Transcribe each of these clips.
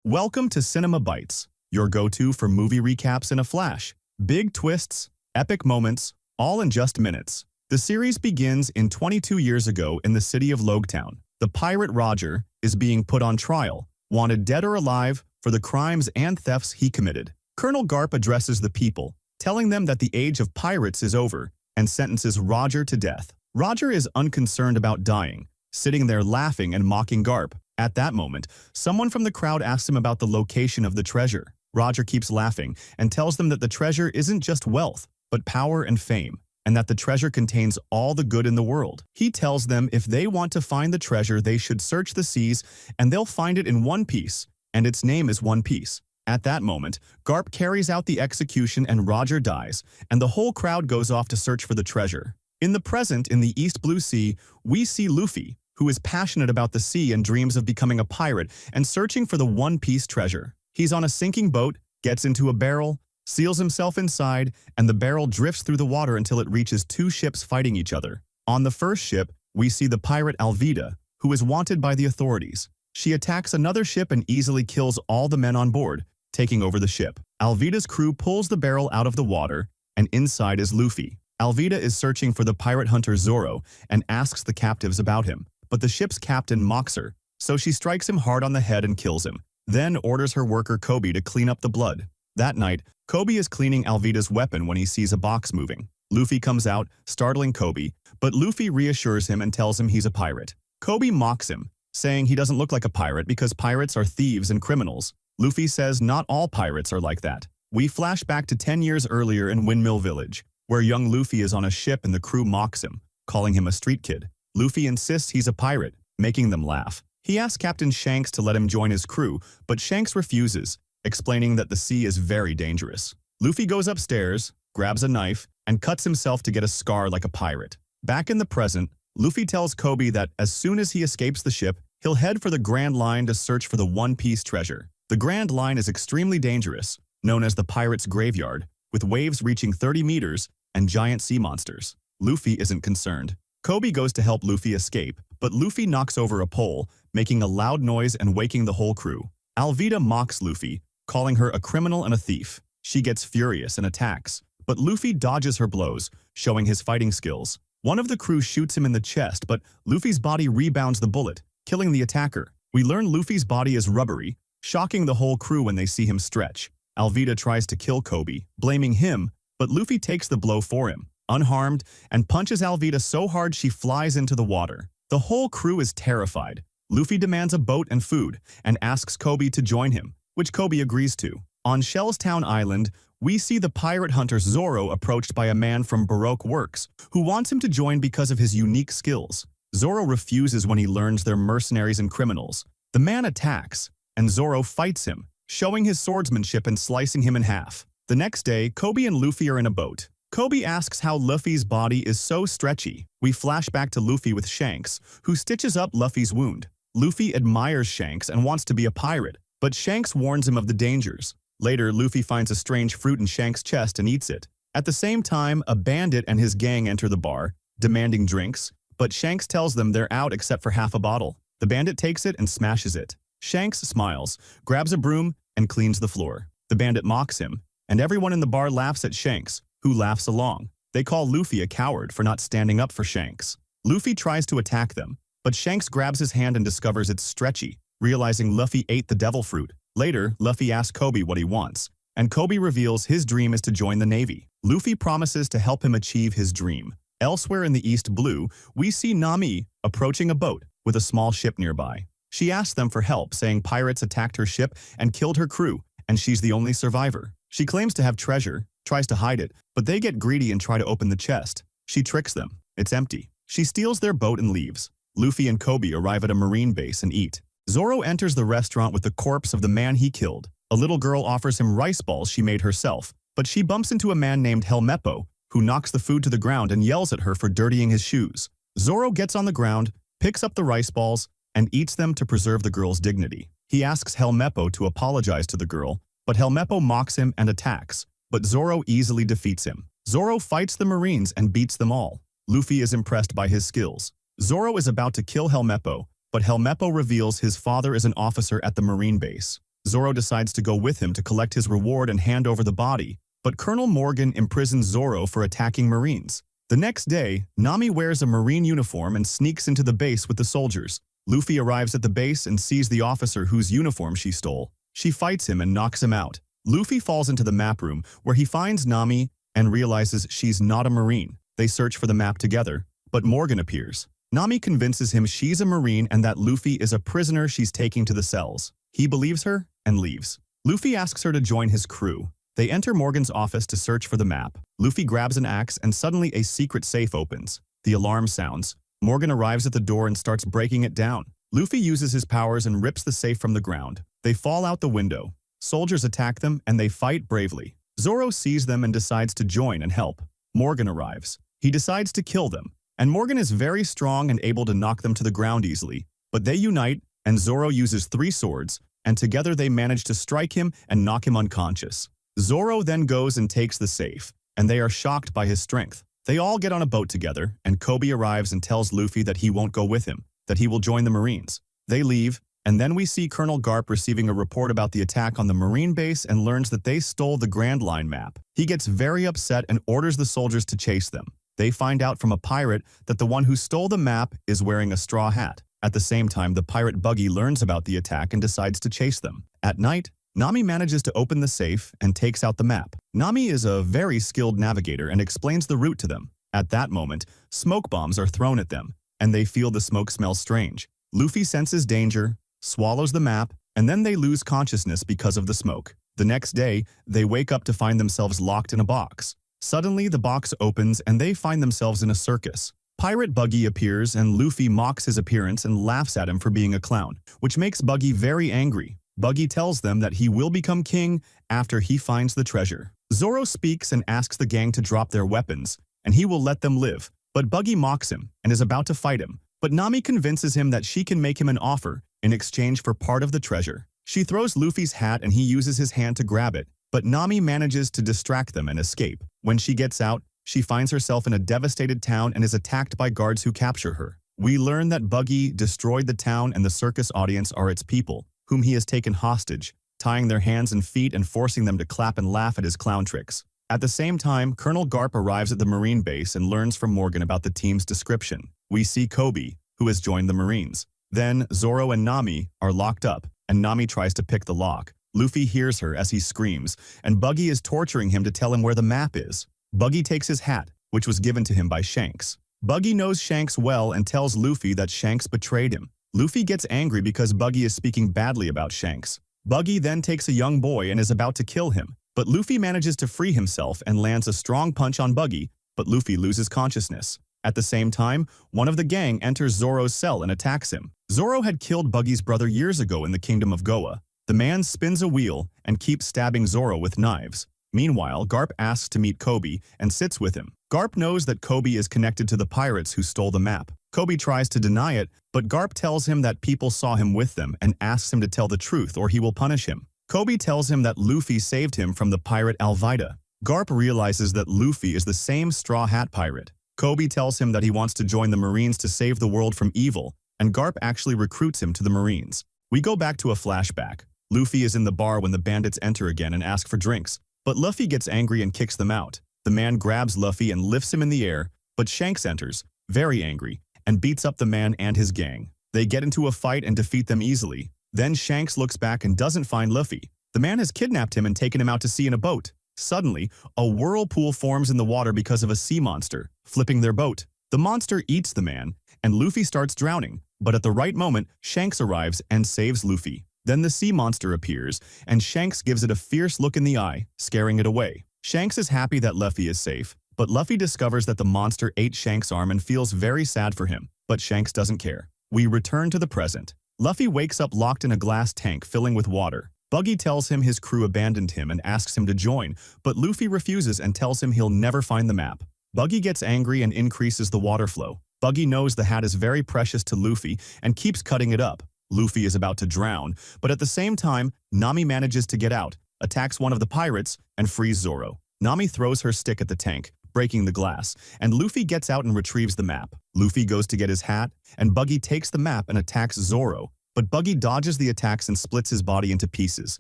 Welcome to Cinema Bites, your go-to for movie recaps in a flash. Big twists, epic moments, all in just minutes. The series begins in 22 years ago in the city of Logetown. The pirate Roger is being put on trial, wanted dead or alive for the crimes and thefts he committed. Colonel Garp addresses the people, telling them that the age of pirates is over, and sentences Roger to death. Roger is unconcerned about dying, sitting there laughing and mocking Garp. At that moment, someone from the crowd asks him about the location of the treasure. Roger keeps laughing and tells them that the treasure isn't just wealth, but power and fame, and that the treasure contains all the good in the world. He tells them if they want to find the treasure, they should search the seas, and they'll find it in one piece, and its name is One Piece. At that moment, Garp carries out the execution and Roger dies, and the whole crowd goes off to search for the treasure. In the present, in the East Blue Sea, we see Luffy, who is passionate about the sea and dreams of becoming a pirate and searching for the One Piece treasure. He's on a sinking boat, gets into a barrel, seals himself inside, and the barrel drifts through the water until it reaches two ships fighting each other. On the first ship, we see the pirate Alvida, who is wanted by the authorities. She attacks another ship and easily kills all the men on board, taking over the ship. Alvida's crew pulls the barrel out of the water, and inside is Luffy. Alvida is searching for the pirate hunter Zoro and asks the captives about him. But the ship's captain mocks her, so she strikes him hard on the head and kills him, then orders her worker Kobe to clean up the blood. That night, Kobe is cleaning Alvida's weapon when he sees a box moving. Luffy comes out, startling Kobe, but Luffy reassures him and tells him he's a pirate. Kobe mocks him, saying he doesn't look like a pirate because pirates are thieves and criminals. Luffy says not all pirates are like that. We flash back to 10 years earlier in Windmill Village, where young Luffy is on a ship and the crew mocks him, calling him a street kid. Luffy insists he's a pirate, making them laugh. He asks Captain Shanks to let him join his crew, but Shanks refuses, explaining that the sea is very dangerous. Luffy goes upstairs, grabs a knife, and cuts himself to get a scar like a pirate. Back in the present, Luffy tells Kobe that as soon as he escapes the ship, he'll head for the Grand Line to search for the One Piece treasure. The Grand Line is extremely dangerous, known as the Pirate's Graveyard, with waves reaching 30 meters and giant sea monsters. Luffy isn't concerned. Kobe goes to help Luffy escape, but Luffy knocks over a pole, making a loud noise and waking the whole crew. Alvida mocks Luffy, calling her a criminal and a thief. She gets furious and attacks, but Luffy dodges her blows, showing his fighting skills. One of the crew shoots him in the chest, but Luffy's body rebounds the bullet, killing the attacker. We learn Luffy's body is rubbery, shocking the whole crew when they see him stretch. Alvida tries to kill Kobe, blaming him, but Luffy takes the blow for him, unharmed, and punches Alvida so hard she flies into the water. The whole crew is terrified. Luffy demands a boat and food and asks Kobe to join him, which Kobe agrees to. On Shellstown Island, we see the pirate hunter Zoro approached by a man from Baroque Works, who wants him to join because of his unique skills. Zoro refuses when he learns they're mercenaries and criminals. The man attacks, and Zoro fights him, showing his swordsmanship and slicing him in half. The next day, Kobe and Luffy are in a boat. Kobe asks how Luffy's body is so stretchy. We flash back to Luffy with Shanks, who stitches up Luffy's wound. Luffy admires Shanks and wants to be a pirate, but Shanks warns him of the dangers. Later, Luffy finds a strange fruit in Shanks' chest and eats it. At the same time, a bandit and his gang enter the bar, demanding drinks, but Shanks tells them they're out except for half a bottle. The bandit takes it and smashes it. Shanks smiles, grabs a broom, and cleans the floor. The bandit mocks him, and everyone in the bar laughs at Shanks, who laughs along. They call Luffy a coward for not standing up for Shanks. Luffy tries to attack them, but Shanks grabs his hand and discovers it's stretchy, realizing Luffy ate the devil fruit. Later, Luffy asks Kobe what he wants, and Kobe reveals his dream is to join the Navy. Luffy promises to help him achieve his dream. Elsewhere in the East Blue, we see Nami approaching a boat with a small ship nearby. She asks them for help, saying pirates attacked her ship and killed her crew, and she's the only survivor. She claims to have treasure, tries to hide it, but they get greedy and try to open the chest. She tricks them. It's empty. She steals their boat and leaves. Luffy and Kobe arrive at a marine base and eat. Zoro enters the restaurant with the corpse of the man he killed. A little girl offers him rice balls she made herself, but she bumps into a man named Helmeppo, who knocks the food to the ground and yells at her for dirtying his shoes. Zoro gets on the ground, picks up the rice balls, and eats them to preserve the girl's dignity. He asks Helmeppo to apologize to the girl, but Helmeppo mocks him and attacks, but Zoro easily defeats him. Zoro fights the Marines and beats them all. Luffy is impressed by his skills. Zoro is about to kill Helmeppo, but Helmeppo reveals his father is an officer at the Marine base. Zoro decides to go with him to collect his reward and hand over the body, but Colonel Morgan imprisons Zoro for attacking Marines. The next day, Nami wears a Marine uniform and sneaks into the base with the soldiers. Luffy arrives at the base and sees the officer whose uniform she stole. She fights him and knocks him out. Luffy falls into the map room, where he finds Nami and realizes she's not a Marine. They search for the map together, but Morgan appears. Nami convinces him she's a Marine and that Luffy is a prisoner she's taking to the cells. He believes her and leaves. Luffy asks her to join his crew. They enter Morgan's office to search for the map. Luffy grabs an axe and suddenly a secret safe opens. The alarm sounds. Morgan arrives at the door and starts breaking it down. Luffy uses his powers and rips the safe from the ground. They fall out the window. Soldiers attack them and they fight bravely. Zoro sees them and decides to join and help. Morgan arrives. He decides to kill them, and Morgan is very strong and able to knock them to the ground easily. But they unite, and Zoro uses 3 swords, and together they manage to strike him and knock him unconscious. Zoro then goes and takes the safe, and they are shocked by his strength. They all get on a boat together, and Kobe arrives and tells Luffy that he won't go with him, that he will join the Marines. They leave, and then we see Colonel Garp receiving a report about the attack on the Marine base and learns that they stole the Grand Line map. He gets very upset and orders the soldiers to chase them. They find out from a pirate that the one who stole the map is wearing a straw hat. At the same time, the pirate Buggy learns about the attack and decides to chase them. At night, Nami manages to open the safe and takes out the map. Nami is a very skilled navigator and explains the route to them. At that moment, smoke bombs are thrown at them, and they feel the smoke smell strange. Luffy senses danger, swallows the map, and then they lose consciousness because of the smoke. The next day, they wake up to find themselves locked in a box. Suddenly, the box opens and they find themselves in a circus. Pirate Buggy appears and Luffy mocks his appearance and laughs at him for being a clown, which makes Buggy very angry. Buggy tells them that he will become king after he finds the treasure. Zoro speaks and asks the gang to drop their weapons, and he will let them live. But Buggy mocks him and is about to fight him. But Nami convinces him that she can make him an offer in exchange for part of the treasure. She throws Luffy's hat and he uses his hand to grab it, but Nami manages to distract them and escape. When she gets out, she finds herself in a devastated town and is attacked by guards who capture her. We learn that Buggy destroyed the town and the circus audience are its people, whom he has taken hostage, tying their hands and feet and forcing them to clap and laugh at his clown tricks. At the same time, Colonel Garp arrives at the Marine base and learns from Morgan about the team's description. We see Kobe, who has joined the Marines. Then, Zoro and Nami are locked up, and Nami tries to pick the lock. Luffy hears her as he screams, and Buggy is torturing him to tell him where the map is. Buggy takes his hat, which was given to him by Shanks. Buggy knows Shanks well and tells Luffy that Shanks betrayed him. Luffy gets angry because Buggy is speaking badly about Shanks. Buggy then takes a young boy and is about to kill him, but Luffy manages to free himself and lands a strong punch on Buggy, but Luffy loses consciousness. At the same time, one of the gang enters Zoro's cell and attacks him. Zoro had killed Buggy's brother years ago in the kingdom of Goa. The man spins a wheel and keeps stabbing Zoro with knives. Meanwhile, Garp asks to meet Kobe and sits with him. Garp knows that Kobe is connected to the pirates who stole the map. Kobe tries to deny it, but Garp tells him that people saw him with them and asks him to tell the truth or he will punish him. Kobe tells him that Luffy saved him from the pirate Alvida. Garp realizes that Luffy is the same Straw Hat pirate. Kobe tells him that he wants to join the Marines to save the world from evil, and Garp actually recruits him to the Marines. We go back to a flashback. Luffy is in the bar when the bandits enter again and ask for drinks, but Luffy gets angry and kicks them out. The man grabs Luffy and lifts him in the air, but Shanks enters, very angry, and beats up the man and his gang. They get into a fight and defeat them easily. Then Shanks looks back and doesn't find Luffy. The man has kidnapped him and taken him out to sea in a boat. Suddenly, a whirlpool forms in the water because of a sea monster, flipping their boat. The monster eats the man, and Luffy starts drowning, but at the right moment, Shanks arrives and saves Luffy. Then the sea monster appears, and Shanks gives it a fierce look in the eye, scaring it away. Shanks is happy that Luffy is safe, but Luffy discovers that the monster ate Shanks' arm and feels very sad for him, but Shanks doesn't care. We return to the present. Luffy wakes up locked in a glass tank filling with water. Buggy tells him his crew abandoned him and asks him to join, but Luffy refuses and tells him he'll never find the map. Buggy gets angry and increases the water flow. Buggy knows the hat is very precious to Luffy and keeps cutting it up. Luffy is about to drown, but at the same time, Nami manages to get out, attacks one of the pirates, and frees Zoro. Nami throws her stick at the tank, breaking the glass, and Luffy gets out and retrieves the map. Luffy goes to get his hat, and Buggy takes the map and attacks Zoro, but Buggy dodges the attacks and splits his body into pieces,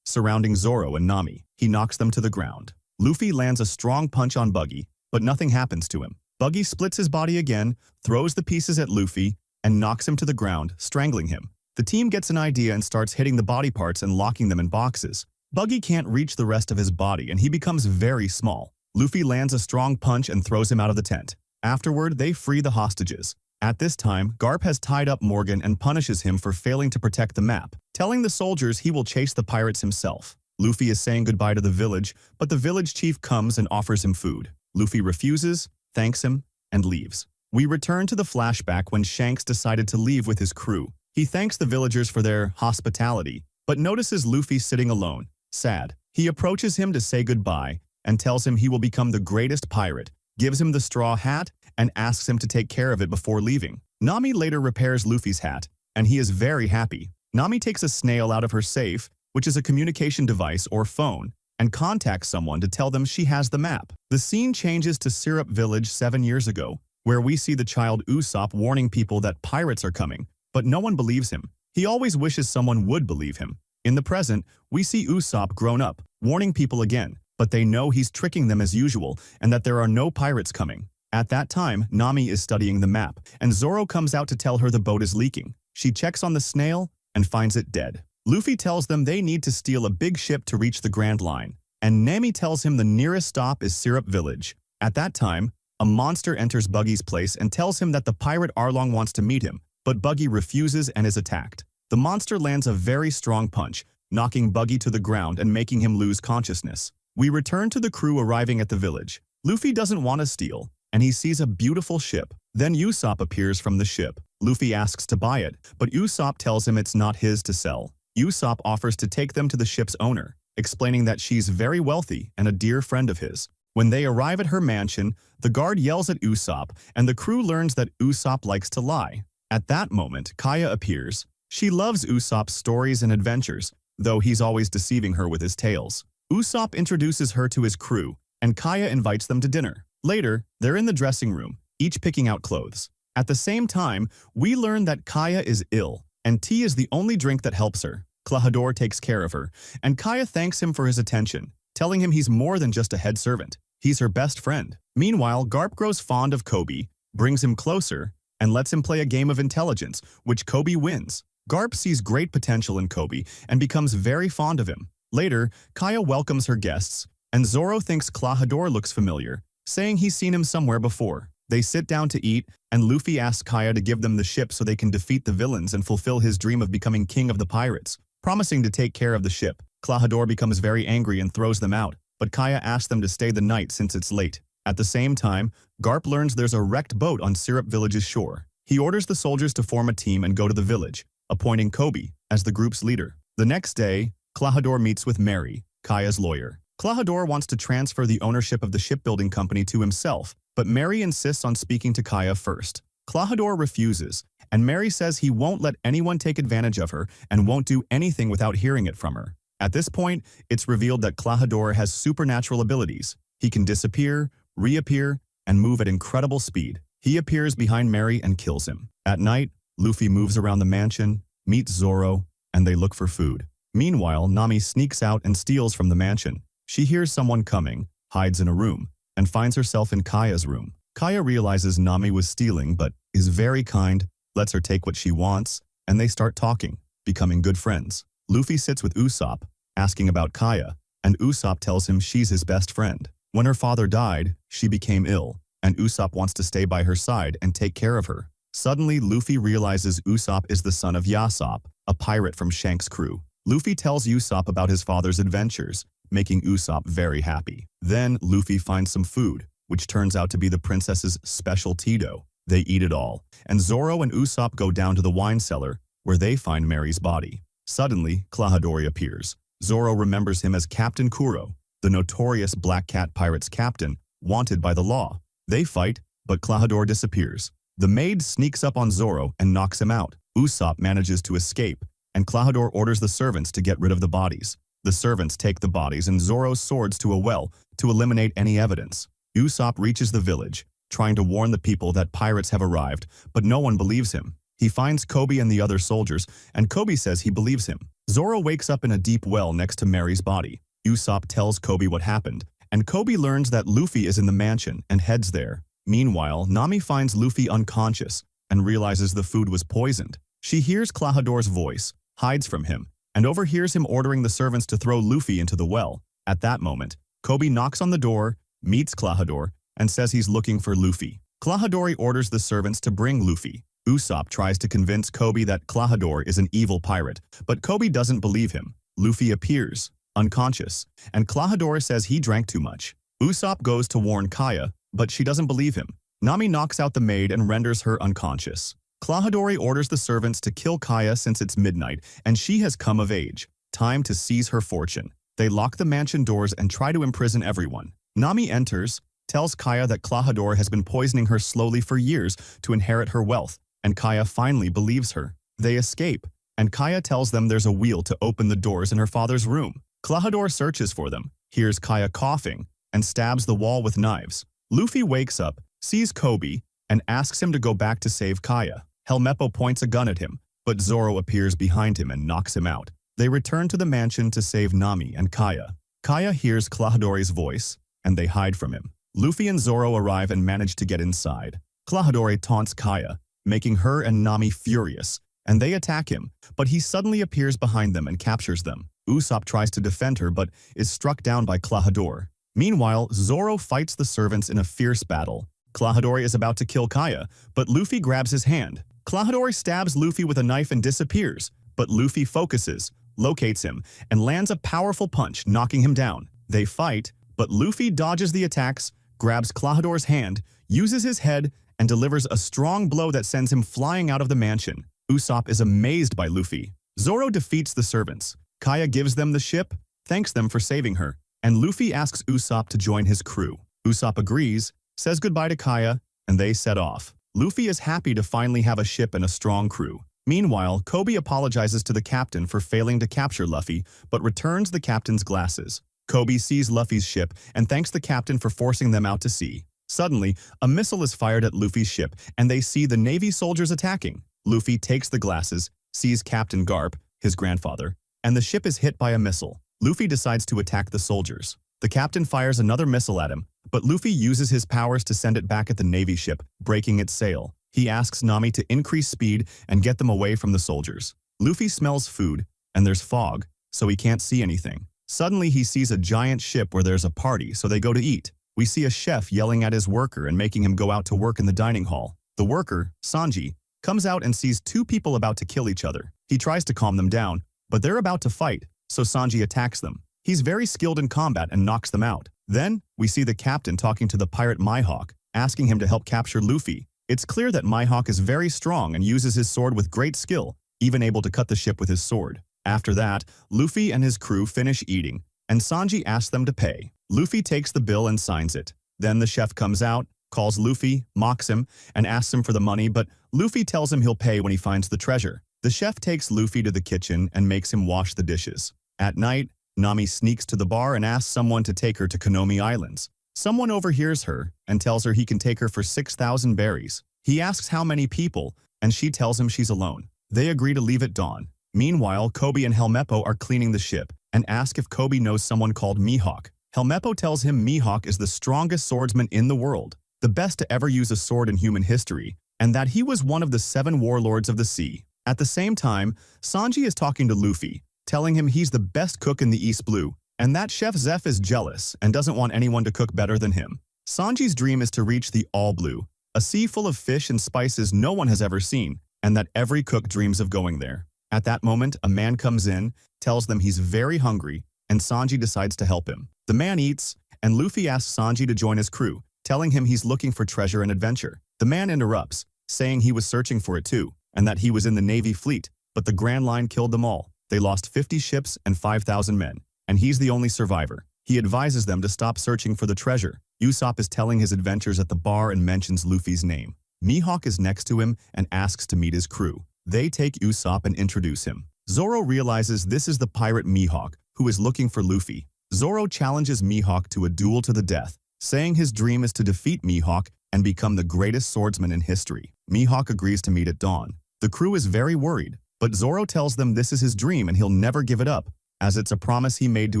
surrounding Zoro and Nami. He knocks them to the ground. Luffy lands a strong punch on Buggy, but nothing happens to him. Buggy splits his body again, throws the pieces at Luffy, and knocks him to the ground, strangling him. The team gets an idea and starts hitting the body parts and locking them in boxes. Buggy can't reach the rest of his body and he becomes very small. Luffy lands a strong punch and throws him out of the tent. Afterward, they free the hostages. At this time, Garp has tied up Morgan and punishes him for failing to protect the map, telling the soldiers he will chase the pirates himself. Luffy is saying goodbye to the village, but the village chief comes and offers him food. Luffy refuses, thanks him, and leaves. We return to the flashback when Shanks decided to leave with his crew. He thanks the villagers for their hospitality, but notices Luffy sitting alone, sad. He approaches him to say goodbye and tells him he will become the greatest pirate, gives him the straw hat, and asks him to take care of it before leaving. Nami later repairs Luffy's hat, and he is very happy. Nami takes a snail out of her safe, which is a communication device or phone, and contacts someone to tell them she has the map. The scene changes to Syrup Village 7 years ago, where we see the child Usopp warning people that pirates are coming, but no one believes him. He always wishes someone would believe him. In the present, we see Usopp grown up, warning people again, but they know he's tricking them as usual and that there are no pirates coming. At that time, Nami is studying the map, and Zoro comes out to tell her the boat is leaking. She checks on the snail and finds it dead. Luffy tells them they need to steal a big ship to reach the Grand Line, and Nami tells him the nearest stop is Syrup Village. At that time, a monster enters Buggy's place and tells him that the pirate Arlong wants to meet him, but Buggy refuses and is attacked. The monster lands a very strong punch, knocking Buggy to the ground and making him lose consciousness. We return to the crew arriving at the village. Luffy doesn't want to steal, and he sees a beautiful ship. Then Usopp appears from the ship. Luffy asks to buy it, but Usopp tells him it's not his to sell. Usopp offers to take them to the ship's owner, explaining that she's very wealthy and a dear friend of his. When they arrive at her mansion, the guard yells at Usopp, and the crew learns that Usopp likes to lie. At that moment, Kaya appears. She loves Usopp's stories and adventures, though he's always deceiving her with his tales. Usopp introduces her to his crew, and Kaya invites them to dinner. Later, they're in the dressing room, each picking out clothes. At the same time, we learn that Kaya is ill, and tea is the only drink that helps her. Klahadore takes care of her, and Kaya thanks him for his attention, telling him he's more than just a head servant. He's her best friend. Meanwhile, Garp grows fond of Kobe, brings him closer, and lets him play a game of intelligence, which Kobe wins. Garp sees great potential in Kobe and becomes very fond of him. Later, Kaya welcomes her guests, and Zoro thinks Klahadore looks familiar, saying he's seen him somewhere before. They sit down to eat, and Luffy asks Kaya to give them the ship so they can defeat the villains and fulfill his dream of becoming king of the pirates. Promising to take care of the ship, Klahadore becomes very angry and throws them out, but Kaya asks them to stay the night since it's late. At the same time, Garp learns there's a wrecked boat on Syrup Village's shore. He orders the soldiers to form a team and go to the village, appointing Kobe as the group's leader. The next day, Klahadore meets with Mary, Kaya's lawyer. Klahadore wants to transfer the ownership of the shipbuilding company to himself, but Mary insists on speaking to Kaya first. Klahadore refuses, and Mary says he won't let anyone take advantage of her and won't do anything without hearing it from her. At this point, it's revealed that Klahadore has supernatural abilities. He can disappear, reappear, and move at incredible speed. He appears behind Mary and kills him. At night, Luffy moves around the mansion, meets Zoro, and they look for food. Meanwhile, Nami sneaks out and steals from the mansion. She hears someone coming, hides in a room, and finds herself in Kaya's room. Kaya realizes Nami was stealing but is very kind, lets her take what she wants, and they start talking, becoming good friends. Luffy sits with Usopp, asking about Kaya, and Usopp tells him she's his best friend. When her father died, she became ill, and Usopp wants to stay by her side and take care of her. Suddenly, Luffy realizes Usopp is the son of Yasopp, a pirate from Shanks' crew. Luffy tells Usopp about his father's adventures, making Usopp very happy. Then, Luffy finds some food, which turns out to be the princess's special tea dough. They eat it all, and Zoro and Usopp go down to the wine cellar, where they find Mary's body. Suddenly, Klahadore appears. Zoro remembers him as Captain Kuro, the notorious Black Cat Pirates captain, wanted by the law. They fight, but Klahadore disappears. The maid sneaks up on Zoro and knocks him out. Usopp manages to escape, and Klahadore orders the servants to get rid of the bodies. The servants take the bodies and Zoro's swords to a well to eliminate any evidence. Usopp reaches the village, trying to warn the people that pirates have arrived, but no one believes him. He finds Kobe and the other soldiers, and Kobe says he believes him. Zoro wakes up in a deep well next to Mary's body. Usopp tells Kobe what happened, and Kobe learns that Luffy is in the mansion and heads there. Meanwhile, Nami finds Luffy unconscious and realizes the food was poisoned. She hears Klahador's voice, hides from him, and overhears him ordering the servants to throw Luffy into the well. At that moment, Kobe knocks on the door, meets Klahadore, and says he's looking for Luffy. Klahadore orders the servants to bring Luffy. Usopp tries to convince Kobe that Klahadore is an evil pirate, but Kobe doesn't believe him. Luffy appears, unconscious, and Klahadore says he drank too much. Usopp goes to warn Kaya, but she doesn't believe him. Nami knocks out the maid and renders her unconscious. Klahadore orders the servants to kill Kaya since it's midnight, and she has come of age. Time to seize her fortune. They lock the mansion doors and try to imprison everyone. Nami enters, tells Kaya that Klahadore has been poisoning her slowly for years to inherit her wealth, and Kaya finally believes her. They escape, and Kaya tells them there's a wheel to open the doors in her father's room. Klahadore searches for them, hears Kaya coughing, and stabs the wall with knives. Luffy wakes up, sees Kobe, and asks him to go back to save Kaya. Helmeppo points a gun at him, but Zoro appears behind him and knocks him out. They return to the mansion to save Nami and Kaya. Kaya hears Klahadore's voice, and they hide from him. Luffy and Zoro arrive and manage to get inside. Klahadore taunts Kaya, making her and Nami furious, and they attack him, but he suddenly appears behind them and captures them. Usopp tries to defend her but is struck down by Klahadore. Meanwhile, Zoro fights the servants in a fierce battle. Klahadore is about to kill Kaya, but Luffy grabs his hand. Klahadore stabs Luffy with a knife and disappears, but Luffy focuses, locates him, and lands a powerful punch, knocking him down. They fight, but Luffy dodges the attacks, grabs Klahadore's hand, uses his head, and delivers a strong blow that sends him flying out of the mansion. Usopp is amazed by Luffy. Zoro defeats the servants. Kaya gives them the ship, thanks them for saving her, and Luffy asks Usopp to join his crew. Usopp agrees, says goodbye to Kaya, and they set off. Luffy is happy to finally have a ship and a strong crew. Meanwhile, Kobe apologizes to the captain for failing to capture Luffy, but returns the captain's glasses. Kobe sees Luffy's ship and thanks the captain for forcing them out to sea. Suddenly, a missile is fired at Luffy's ship, and they see the Navy soldiers attacking. Luffy takes the glasses, sees Captain Garp, his grandfather, and the ship is hit by a missile. Luffy decides to attack the soldiers. The captain fires another missile at him, but Luffy uses his powers to send it back at the Navy ship, breaking its sail. He asks Nami to increase speed and get them away from the soldiers. Luffy smells food, and there's fog, so he can't see anything. Suddenly he sees a giant ship where there's a party, so they go to eat. We see a chef yelling at his worker and making him go out to work in the dining hall. The worker, Sanji, comes out and sees two people about to kill each other. He tries to calm them down, but they're about to fight, so Sanji attacks them. He's very skilled in combat and knocks them out. Then, we see the captain talking to the pirate Mihawk, asking him to help capture Luffy. It's clear that Mihawk is very strong and uses his sword with great skill, even able to cut the ship with his sword. After that, Luffy and his crew finish eating, and Sanji asks them to pay. Luffy takes the bill and signs it. Then the chef comes out, calls Luffy, mocks him, and asks him for the money, but Luffy tells him he'll pay when he finds the treasure. The chef takes Luffy to the kitchen and makes him wash the dishes. At night, Nami sneaks to the bar and asks someone to take her to Konomi Islands. Someone overhears her and tells her he can take her for 6,000 berries. He asks how many people, and she tells him she's alone. They agree to leave at dawn. Meanwhile, Kobe and Helmeppo are cleaning the ship and ask if Kobe knows someone called Mihawk. Helmeppo tells him Mihawk is the strongest swordsman in the world, the best to ever use a sword in human history, and that he was one of the 7 warlords of the sea. At the same time, Sanji is talking to Luffy, telling him he's the best cook in the East Blue, and that Chef Zeph is jealous and doesn't want anyone to cook better than him. Sanji's dream is to reach the All Blue, a sea full of fish and spices no one has ever seen, and that every cook dreams of going there. At that moment, a man comes in, tells them he's very hungry, and Sanji decides to help him. The man eats, and Luffy asks Sanji to join his crew, telling him he's looking for treasure and adventure. The man interrupts, saying he was searching for it too, and that he was in the Navy fleet, but the Grand Line killed them all. They lost 50 ships and 5,000 men, and he's the only survivor. He advises them to stop searching for the treasure. Usopp is telling his adventures at the bar and mentions Luffy's name. Mihawk is next to him and asks to meet his crew. They take Usopp and introduce him. Zoro realizes this is the pirate Mihawk, who is looking for Luffy. Zoro challenges Mihawk to a duel to the death, saying his dream is to defeat Mihawk and become the greatest swordsman in history. Mihawk agrees to meet at dawn. The crew is very worried, but Zoro tells them this is his dream and he'll never give it up, as it's a promise he made to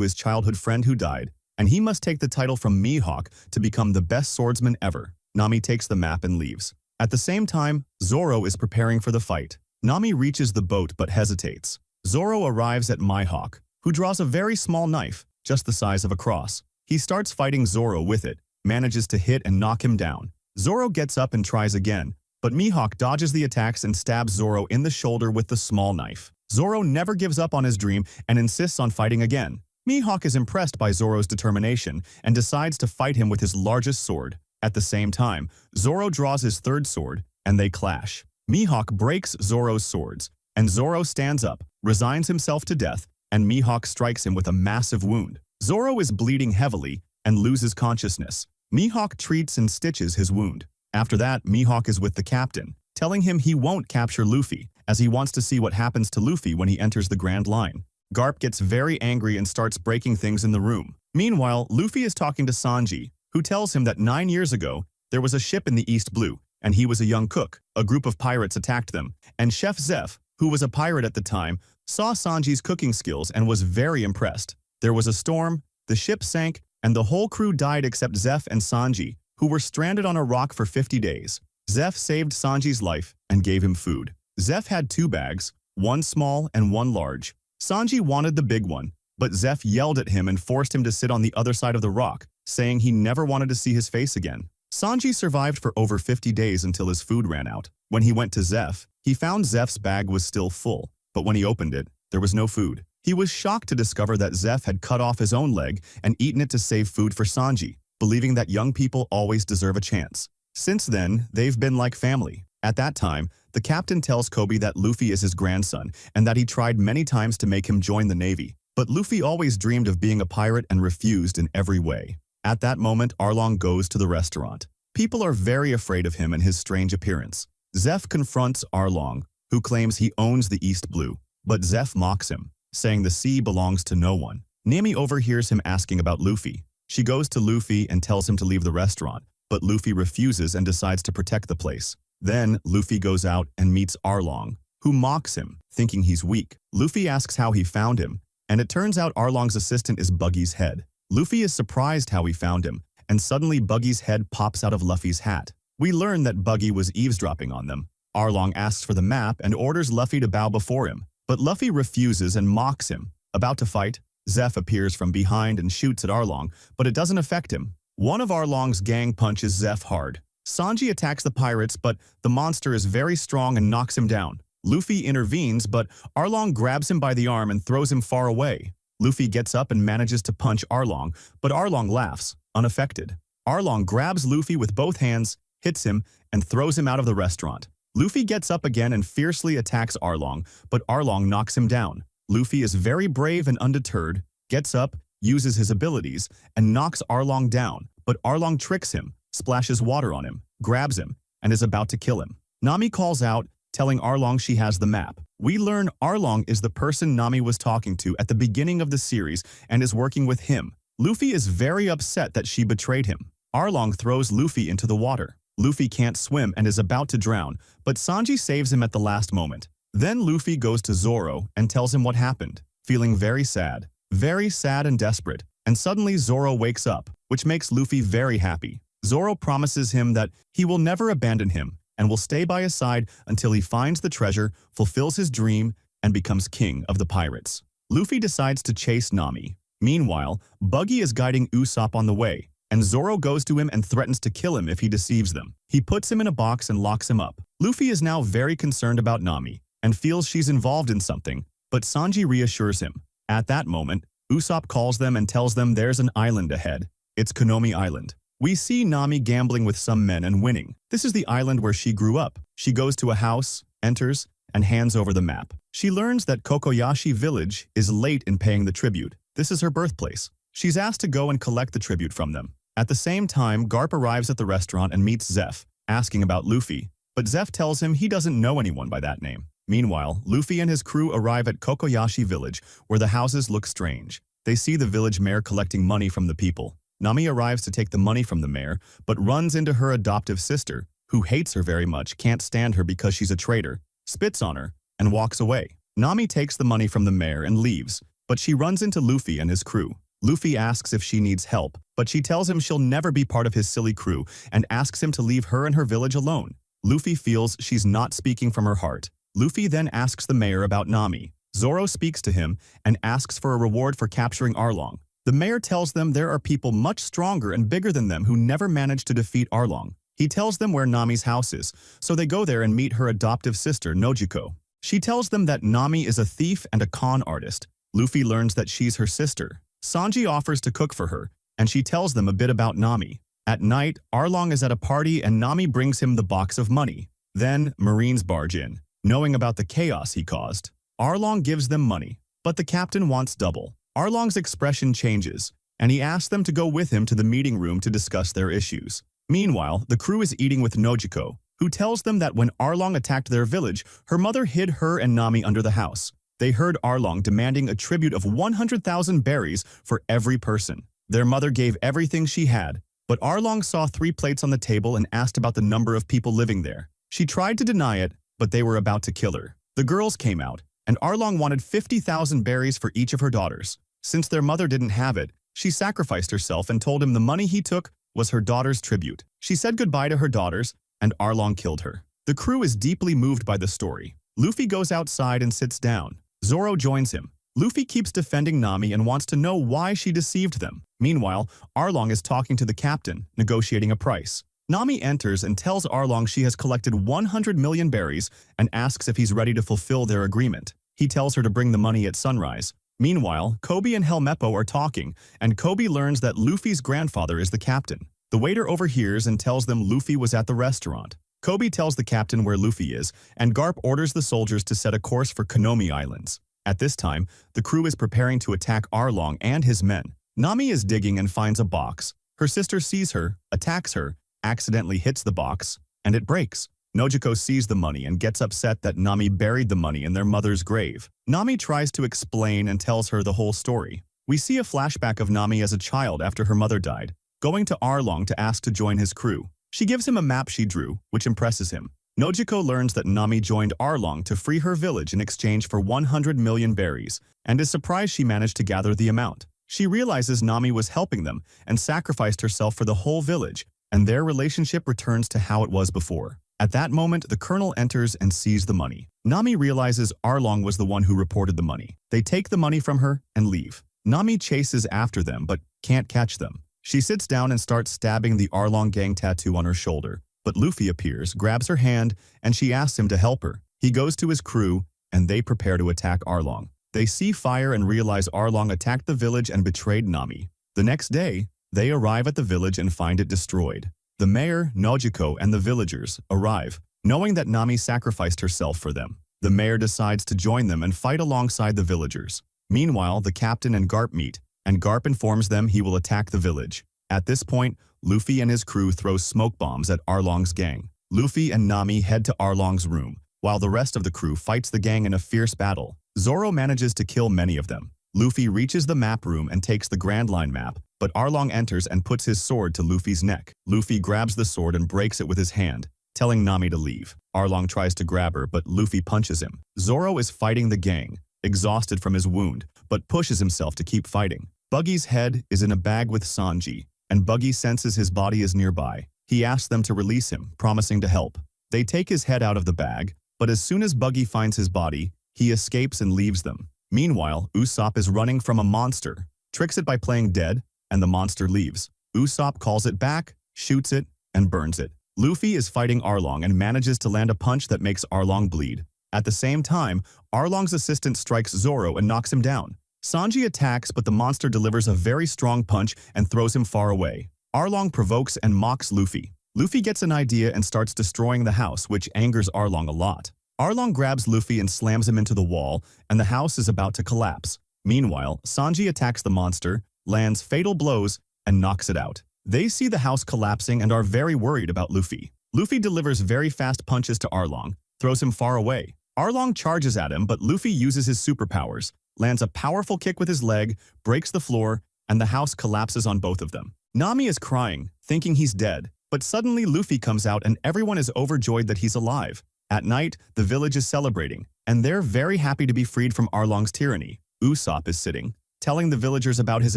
his childhood friend who died, and he must take the title from Mihawk to become the best swordsman ever. Nami takes the map and leaves. At the same time, Zoro is preparing for the fight. Nami reaches the boat but hesitates. Zoro arrives at Mihawk, who draws a very small knife, just the size of a cross. He starts fighting Zoro with it, manages to hit and knock him down. Zoro gets up and tries again, but Mihawk dodges the attacks and stabs Zoro in the shoulder with the small knife. Zoro never gives up on his dream and insists on fighting again. Mihawk is impressed by Zoro's determination and decides to fight him with his largest sword. At the same time, Zoro draws his third sword, and they clash. Mihawk breaks Zoro's swords, and Zoro stands up, resigns himself to death, and Mihawk strikes him with a massive wound. Zoro is bleeding heavily and loses consciousness. Mihawk treats and stitches his wound. After that, Mihawk is with the captain, telling him he won't capture Luffy, as he wants to see what happens to Luffy when he enters the Grand Line. Garp gets very angry and starts breaking things in the room. Meanwhile, Luffy is talking to Sanji, who tells him that 9 years ago, there was a ship in the East Blue, and he was a young cook. A group of pirates attacked them, and Chef Zeph, who was a pirate at the time, saw Sanji's cooking skills and was very impressed. There was a storm, the ship sank, and the whole crew died except Zeph and Sanji, who were stranded on a rock for 50 days. Zeph saved Sanji's life and gave him food. Zeph had 2 bags, one small and one large. Sanji wanted the big one, but Zeph yelled at him and forced him to sit on the other side of the rock, saying he never wanted to see his face again. Sanji survived for over 50 days until his food ran out. When he went to Zeph, he found Zeph's bag was still full, but when he opened it, there was no food. He was shocked to discover that Zeph had cut off his own leg and eaten it to save food for Sanji, believing that young people always deserve a chance. Since then, they've been like family. At that time, the captain tells Kobe that Luffy is his grandson and that he tried many times to make him join the Navy. But Luffy always dreamed of being a pirate and refused in every way. At that moment, Arlong goes to the restaurant. People are very afraid of him and his strange appearance. Zeph confronts Arlong, who claims he owns the East Blue, but Zeph mocks him, saying the sea belongs to no one. Nami overhears him asking about Luffy. She goes to Luffy and tells him to leave the restaurant, but Luffy refuses and decides to protect the place. Then, Luffy goes out and meets Arlong, who mocks him, thinking he's weak. Luffy asks how he found him, and it turns out Arlong's assistant is Buggy's head. Luffy is surprised how he found him, and suddenly Buggy's head pops out of Luffy's hat. We learn that Buggy was eavesdropping on them. Arlong asks for the map and orders Luffy to bow before him, but Luffy refuses and mocks him. About to fight, Zeph appears from behind and shoots at Arlong, but it doesn't affect him. One of Arlong's gang punches Zeph hard. Sanji attacks the pirates, but the monster is very strong and knocks him down. Luffy intervenes, but Arlong grabs him by the arm and throws him far away. Luffy gets up and manages to punch Arlong, but Arlong laughs, unaffected. Arlong grabs Luffy with both hands, hits him, and throws him out of the restaurant. Luffy gets up again and fiercely attacks Arlong, but Arlong knocks him down. Luffy is very brave and undeterred, gets up, uses his abilities, and knocks Arlong down, but Arlong tricks him, splashes water on him, grabs him, and is about to kill him. Nami calls out, telling Arlong she has the map. We learn Arlong is the person Nami was talking to at the beginning of the series and is working with him. Luffy is very upset that she betrayed him. Arlong throws Luffy into the water. Luffy can't swim and is about to drown, but Sanji saves him at the last moment. Then Luffy goes to Zoro and tells him what happened, feeling very sad and desperate, and suddenly Zoro wakes up, which makes Luffy very happy. Zoro promises him that he will never abandon him and will stay by his side until he finds the treasure, fulfills his dream, and becomes king of the pirates. Luffy decides to chase Nami. Meanwhile, Buggy is guiding Usopp on the way, and Zoro goes to him and threatens to kill him if he deceives them. He puts him in a box and locks him up. Luffy is now very concerned about Nami and feels she's involved in something, but Sanji reassures him. At that moment, Usopp calls them and tells them there's an island ahead. It's Konomi Island. We see Nami gambling with some men and winning. This is the island where she grew up. She goes to a house, enters, and hands over the map. She learns that Kokoyashi village is late in paying the tribute. This is her birthplace. She's asked to go and collect the tribute from them. At the same time, Garp arrives at the restaurant and meets Zeph, asking about Luffy, but Zeph tells him he doesn't know anyone by that name. Meanwhile, Luffy and his crew arrive at Kokoyashi village, where the houses look strange. They see the village mayor collecting money from the people. Nami arrives to take the money from the mayor, but runs into her adoptive sister, who hates her very much, can't stand her because she's a traitor. spits on her, and walks away. Nami takes the money from the mayor and leaves, but she runs into Luffy and his crew. Luffy asks if she needs help, but she tells him she'll never be part of his silly crew and asks him to leave her and her village alone. Luffy feels she's not speaking from her heart. Luffy then asks the mayor about Nami. Zoro speaks to him and asks for a reward for capturing Arlong. The mayor tells them there are people much stronger and bigger than them who never managed to defeat Arlong. He tells them where Nami's house is, so they go there and meet her adoptive sister, Nojiko. She tells them that Nami is a thief and a con artist. Luffy learns that she's her sister. Sanji offers to cook for her, and she tells them a bit about Nami. At night, Arlong is at a party and Nami brings him the box of money. Then, Marines barge in, knowing about the chaos he caused. Arlong gives them money, but the captain wants double. Arlong's expression changes, and he asks them to go with him to the meeting room to discuss their issues. Meanwhile, the crew is eating with Nojiko, who tells them that when Arlong attacked their village, her mother hid her and Nami under the house. They heard Arlong demanding a tribute of 100,000 berries for every person. Their mother gave everything she had, but Arlong saw 3 plates on the table and asked about the number of people living there. She tried to deny it, but they were about to kill her. The girls came out, and Arlong wanted 50,000 berries for each of her daughters. Since their mother didn't have it, she sacrificed herself and told him the money he took was her daughter's tribute. She said goodbye to her daughters, and Arlong killed her. The crew is deeply moved by the story. Luffy goes outside and sits down. Zoro joins him. Luffy keeps defending Nami and wants to know why she deceived them. Meanwhile, Arlong is talking to the captain, negotiating a price. Nami enters and tells Arlong she has collected 100 million berries and asks if he's ready to fulfill their agreement. He tells her to bring the money at sunrise. Meanwhile, Kobe and Helmeppo are talking, and Kobe learns that Luffy's grandfather is the captain. The waiter overhears and tells them Luffy was at the restaurant. Kobe tells the captain where Luffy is, and Garp orders the soldiers to set a course for Konomi Islands. At this time, the crew is preparing to attack Arlong and his men. Nami is digging and finds a box. Her sister sees her, attacks her, accidentally hits the box, and it breaks. Nojiko sees the money and gets upset that Nami buried the money in their mother's grave. Nami tries to explain and tells her the whole story. We see a flashback of Nami as a child after her mother died, going to Arlong to ask to join his crew. She gives him a map she drew, which impresses him. Nojiko learns that Nami joined Arlong to free her village in exchange for 100 million berries, and is surprised she managed to gather the amount. She realizes Nami was helping them and sacrificed herself for the whole village, and their relationship returns to how it was before. At that moment, the colonel enters and sees the money. Nami realizes Arlong was the one who reported the money. They take the money from her and leave. Nami chases after them but can't catch them. She sits down and starts stabbing the Arlong gang tattoo on her shoulder, but Luffy appears, grabs her hand, and she asks him to help her. He goes to his crew, and they prepare to attack Arlong. They see fire and realize Arlong attacked the village and betrayed Nami. The next day, they arrive at the village and find it destroyed. The mayor, Nojiko, and the villagers arrive, knowing that Nami sacrificed herself for them. The mayor decides to join them and fight alongside the villagers. Meanwhile, the captain and Garp meet, and Garp informs them he will attack the village. At this point, Luffy and his crew throw smoke bombs at Arlong's gang. Luffy and Nami head to Arlong's room, while the rest of the crew fights the gang in a fierce battle. Zoro manages to kill many of them. Luffy reaches the map room and takes the Grand Line map, but Arlong enters and puts his sword to Luffy's neck. Luffy grabs the sword and breaks it with his hand, telling Nami to leave. Arlong tries to grab her, but Luffy punches him. Zoro is fighting the gang, exhausted from his wound, but pushes himself to keep fighting. Buggy's head is in a bag with Sanji, and Buggy senses his body is nearby. He asks them to release him, promising to help. They take his head out of the bag, but as soon as Buggy finds his body, he escapes and leaves them. Meanwhile, Usopp is running from a monster, tricks it by playing dead, and the monster leaves. Usopp calls it back, shoots it, and burns it. Luffy is fighting Arlong and manages to land a punch that makes Arlong bleed. At the same time, Arlong's assistant strikes Zoro and knocks him down. Sanji attacks, but the monster delivers a very strong punch and throws him far away. Arlong provokes and mocks Luffy. Luffy gets an idea and starts destroying the house, which angers Arlong a lot. Arlong grabs Luffy and slams him into the wall, and the house is about to collapse. Meanwhile, Sanji attacks the monster, lands fatal blows, and knocks it out. They see the house collapsing and are very worried about Luffy. Luffy delivers very fast punches to Arlong, throws him far away. Arlong charges at him, but Luffy uses his superpowers, lands a powerful kick with his leg, breaks the floor, and the house collapses on both of them. Nami is crying, thinking he's dead, but suddenly Luffy comes out and everyone is overjoyed that he's alive. At night, the village is celebrating, and they're very happy to be freed from Arlong's tyranny. Usopp is sitting, telling the villagers about his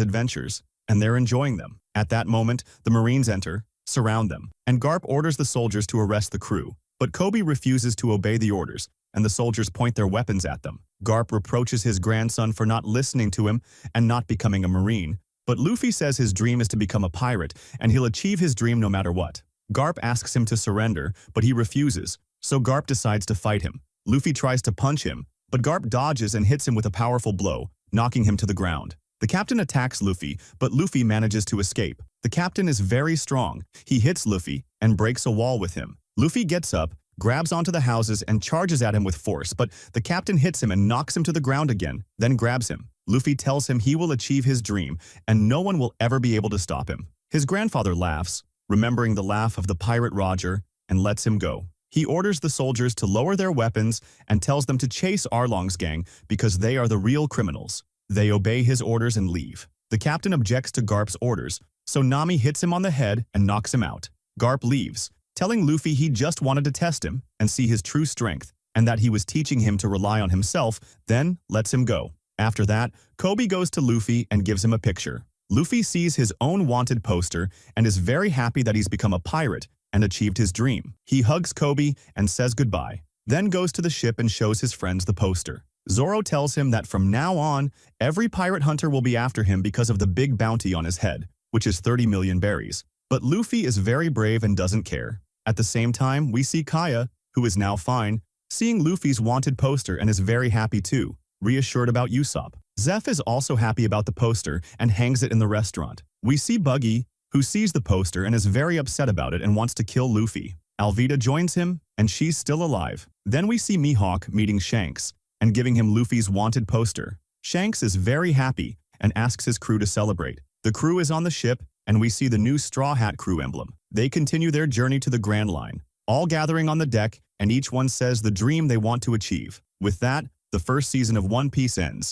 adventures, and they're enjoying them. At that moment, the Marines enter, surround them, and Garp orders the soldiers to arrest the crew. But Kobe refuses to obey the orders, and the soldiers point their weapons at them. Garp reproaches his grandson for not listening to him and not becoming a Marine, but Luffy says his dream is to become a pirate, and he'll achieve his dream no matter what. Garp asks him to surrender, but he refuses, so Garp decides to fight him. Luffy tries to punch him, but Garp dodges and hits him with a powerful blow, knocking him to the ground. The captain attacks Luffy, but Luffy manages to escape. The captain is very strong. He hits Luffy and breaks a wall with him. Luffy gets up, grabs onto the houses and charges at him with force, but the captain hits him and knocks him to the ground again, then grabs him. Luffy tells him he will achieve his dream, and no one will ever be able to stop him. His grandfather laughs, remembering the laugh of the pirate Roger, and lets him go. He orders the soldiers to lower their weapons and tells them to chase Arlong's gang because they are the real criminals. They obey his orders and leave. The captain objects to Garp's orders, so Nami hits him on the head and knocks him out. Garp leaves, telling Luffy he just wanted to test him and see his true strength, and that he was teaching him to rely on himself, then lets him go. After that, Kobe goes to Luffy and gives him a picture. Luffy sees his own wanted poster and is very happy that he's become a pirate and achieved his dream. He hugs Kobe and says goodbye, then goes to the ship and shows his friends the poster. Zoro tells him that from now on, every pirate hunter will be after him because of the big bounty on his head, which is 30 million berries. But Luffy is very brave and doesn't care. At the same time, we see Kaya, who is now fine, seeing Luffy's wanted poster and is very happy too, reassured about Usopp. Zeph is also happy about the poster and hangs it in the restaurant. We see Buggy, who sees the poster and is very upset about it and wants to kill Luffy. Alvida joins him, and she's still alive. Then we see Mihawk meeting Shanks and giving him Luffy's wanted poster. Shanks is very happy and asks his crew to celebrate. The crew is on the ship, and we see the new Straw Hat crew emblem. They continue their journey to the Grand Line, all gathering on the deck, and each one says the dream they want to achieve. With that, the first season of One Piece ends.